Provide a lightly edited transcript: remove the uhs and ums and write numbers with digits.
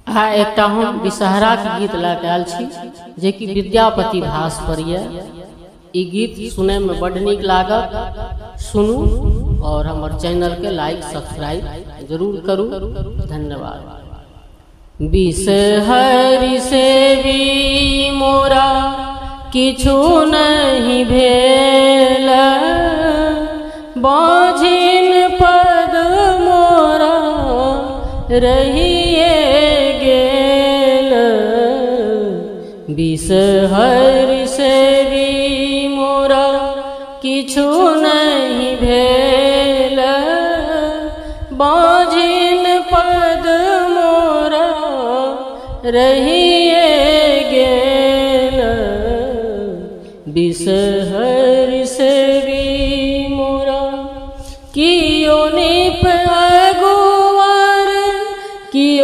हाँ एकटा हम विषहरा के गीत लऽ कऽ आयल छी जे कि विद्यापति भास पर यऽ। ई गीत सुनय में बड़ नीक लागत, सुनू और हमर चैनल के लाइक सब्सक्राइब जरूर करू। धन्यवाद। विषहरि से भी मोरा किछु नहीं भेल, बाझिन पद मोरा रहिए गेल। विषहरि से भी मोरा किछु नहीं भेल, बाझिन पद मोरा रहिए गेल। विषहरि